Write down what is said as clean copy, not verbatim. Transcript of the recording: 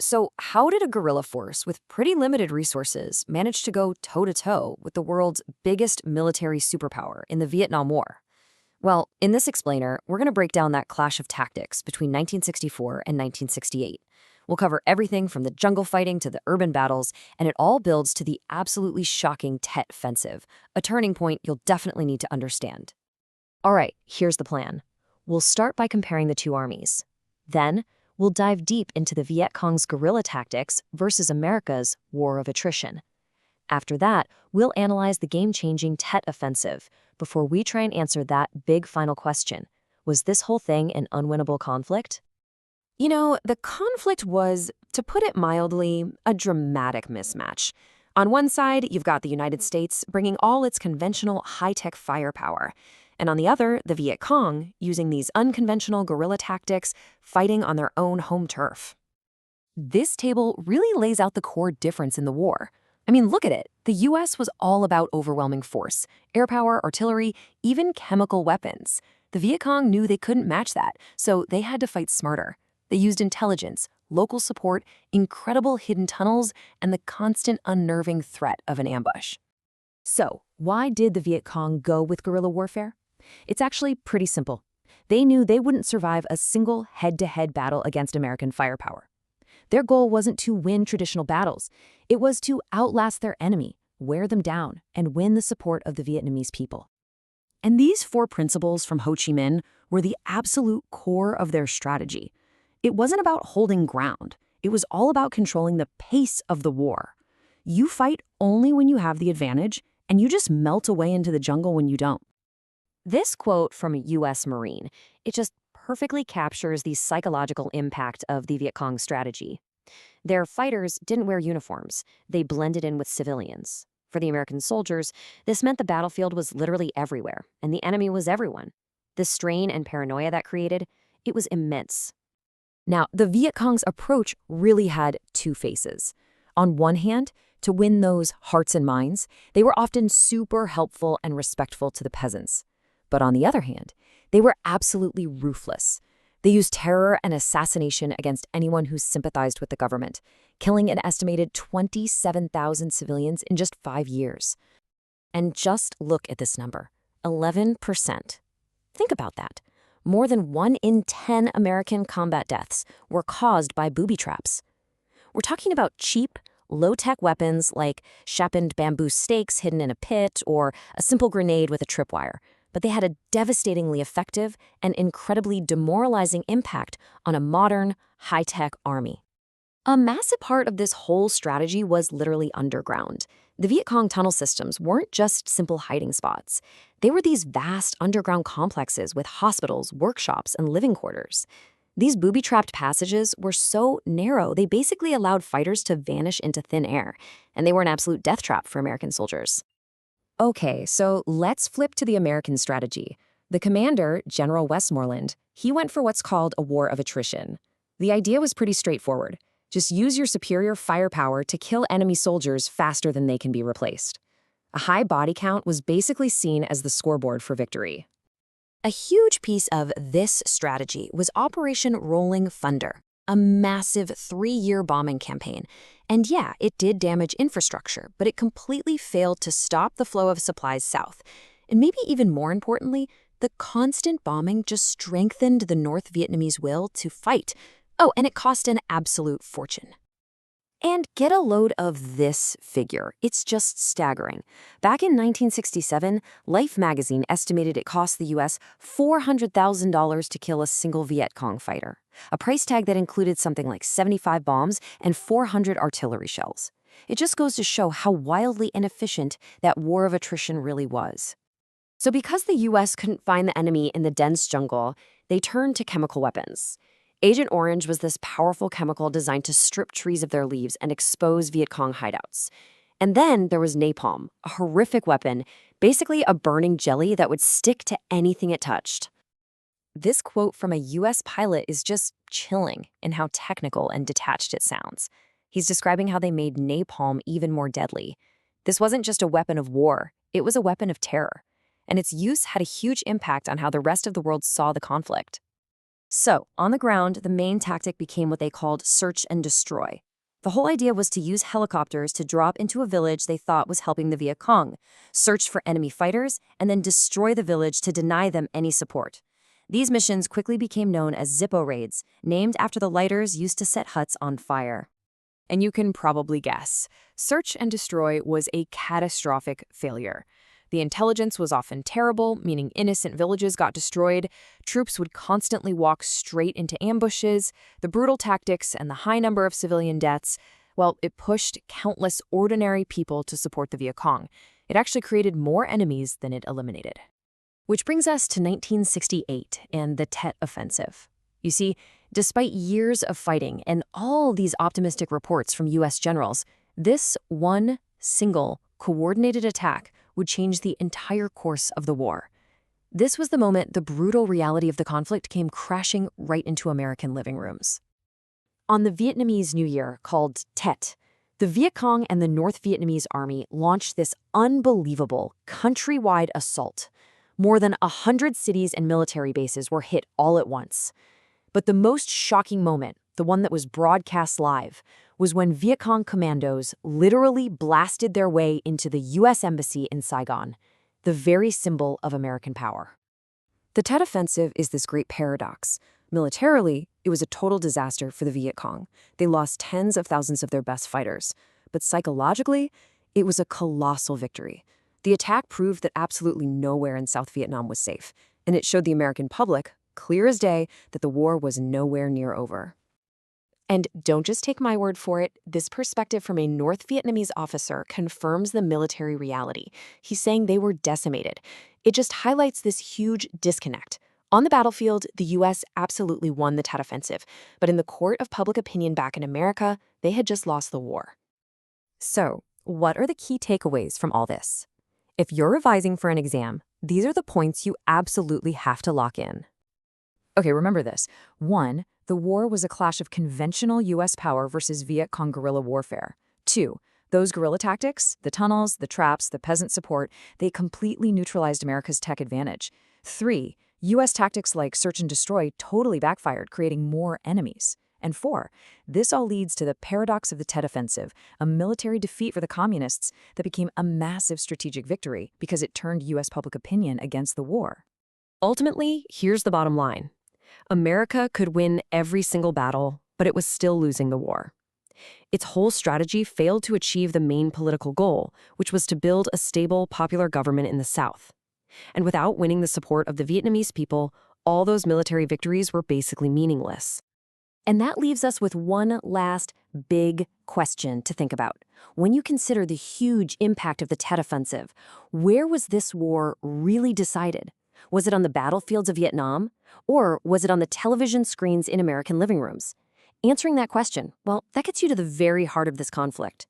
So, how did a guerrilla force with pretty limited resources manage to go toe to toe with the world's biggest military superpower in the Vietnam War? Well, in this explainer, we're going to break down that clash of tactics between 1964 and 1968. We'll cover everything from the jungle fighting to the urban battles, and it all builds to the absolutely shocking Tet Offensive, a turning point you'll definitely need to understand. All right, here's the plan. We'll start by comparing the two armies. Then, we'll dive deep into the Viet Cong's guerrilla tactics versus America's war of attrition. After that, we'll analyze the game-changing Tet Offensive before we try and answer that big final question. Was this whole thing an unwinnable conflict? The conflict was, to put it mildly, a dramatic mismatch. On one side, you've got the United States bringing all its conventional high-tech firepower. And on the other, the Viet Cong, using these unconventional guerrilla tactics, fighting on their own home turf. This table really lays out the core difference in the war. I mean, look at it. The US was all about overwhelming force, air power, artillery, even chemical weapons. The Viet Cong knew they couldn't match that, so they had to fight smarter. They used intelligence, local support, incredible hidden tunnels, and the constant unnerving threat of an ambush. So, why did the Viet Cong go with guerrilla warfare? It's actually pretty simple. They knew they wouldn't survive a single head-to-head battle against American firepower. Their goal wasn't to win traditional battles. It was to outlast their enemy, wear them down, and win the support of the Vietnamese people. And these four principles from Ho Chi Minh were the absolute core of their strategy. It wasn't about holding ground. It was all about controlling the pace of the war. You fight only when you have the advantage, and you just melt away into the jungle when you don't. This quote from a U.S. Marine, it just perfectly captures the psychological impact of the Viet Cong strategy. Their fighters didn't wear uniforms. They blended in with civilians. For the American soldiers, this meant the battlefield was literally everywhere, and the enemy was everyone. The strain and paranoia that created, it was immense. Now, the Viet Cong's approach really had two faces. On one hand, to win those hearts and minds, they were often super helpful and respectful to the peasants. But on the other hand, they were absolutely ruthless. They used terror and assassination against anyone who sympathized with the government, killing an estimated 27,000 civilians in just 5 years. And just look at this number, 11%. Think about that. More than 1 in 10 American combat deaths were caused by booby traps. We're talking about cheap, low-tech weapons like sharpened bamboo stakes hidden in a pit or a simple grenade with a tripwire. But they had a devastatingly effective and incredibly demoralizing impact on a modern, high-tech army. A massive part of this whole strategy was literally underground. The Viet Cong tunnel systems weren't just simple hiding spots. They were these vast underground complexes with hospitals, workshops, and living quarters. These booby-trapped passages were so narrow, they basically allowed fighters to vanish into thin air, and they were an absolute death trap for American soldiers. Okay, so let's flip to the American strategy. The commander, General Westmoreland, he went for what's called a war of attrition. The idea was pretty straightforward. Just use your superior firepower to kill enemy soldiers faster than they can be replaced. A high body count was basically seen as the scoreboard for victory. A huge piece of this strategy was Operation Rolling Thunder, a massive 3-year bombing campaign. And yeah, it did damage infrastructure, but it completely failed to stop the flow of supplies south. And maybe even more importantly, the constant bombing just strengthened the North Vietnamese will to fight. Oh, and it cost an absolute fortune. And get a load of this figure. It's just staggering. Back in 1967, Life magazine estimated it cost the U.S. $400,000 to kill a single Viet Cong fighter, a price tag that included something like 75 bombs and 400 artillery shells. It just goes to show how wildly inefficient that war of attrition really was. So because the U.S. couldn't find the enemy in the dense jungle, they turned to chemical weapons. Agent Orange was this powerful chemical designed to strip trees of their leaves and expose Viet Cong hideouts. And then there was napalm, a horrific weapon, basically a burning jelly that would stick to anything it touched. This quote from a U.S. pilot is just chilling in how technical and detached it sounds. He's describing how they made napalm even more deadly. This wasn't just a weapon of war, it was a weapon of terror. And its use had a huge impact on how the rest of the world saw the conflict. So, on the ground, the main tactic became what they called search and destroy. The whole idea was to use helicopters to drop into a village they thought was helping the Viet Cong, search for enemy fighters, and then destroy the village to deny them any support. These missions quickly became known as Zippo raids, named after the lighters used to set huts on fire. And you can probably guess, search and destroy was a catastrophic failure. The intelligence was often terrible, meaning innocent villages got destroyed, troops would constantly walk straight into ambushes, the brutal tactics and the high number of civilian deaths, well, it pushed countless ordinary people to support the Viet Cong. It actually created more enemies than it eliminated. Which brings us to 1968 and the Tet Offensive. You see, despite years of fighting and all these optimistic reports from U.S. generals, this one single coordinated attack would change the entire course of the war. This was the moment the brutal reality of the conflict came crashing right into American living rooms. On the Vietnamese New Year, called Tet, the Viet Cong and the North Vietnamese Army launched this unbelievable countrywide assault. More than 100 cities and military bases were hit all at once. But the most shocking moment, the one that was broadcast live, was when Viet Cong commandos literally blasted their way into the U.S. Embassy in Saigon, the very symbol of American power. The Tet Offensive is this great paradox. Militarily, it was a total disaster for the Viet Cong. They lost tens of thousands of their best fighters. But psychologically, it was a colossal victory. The attack proved that absolutely nowhere in South Vietnam was safe, and it showed the American public, clear as day, that the war was nowhere near over. And don't just take my word for it, this perspective from a North Vietnamese officer confirms the military reality. He's saying they were decimated. It just highlights this huge disconnect. On the battlefield, the U.S. absolutely won the Tet Offensive, but in the court of public opinion back in America, they had just lost the war. So, what are the key takeaways from all this? If you're revising for an exam, these are the points you absolutely have to lock in. Okay, remember this. 1. The war was a clash of conventional U.S. power versus Viet Cong guerrilla warfare. 2. Those guerrilla tactics, the tunnels, the traps, the peasant support, they completely neutralized America's tech advantage. 3. U.S. tactics like search and destroy totally backfired, creating more enemies. And 4. This all leads to the paradox of the Tet Offensive, a military defeat for the communists that became a massive strategic victory because it turned U.S. public opinion against the war. Ultimately, here's the bottom line. America could win every single battle, but it was still losing the war. Its whole strategy failed to achieve the main political goal, which was to build a stable, popular government in the South. And without winning the support of the Vietnamese people, all those military victories were basically meaningless. And that leaves us with one last big question to think about. When you consider the huge impact of the Tet Offensive, where was this war really decided? Was it on the battlefields of Vietnam? Or was it on the television screens in American living rooms? Answering that question, well, that gets you to the very heart of this conflict.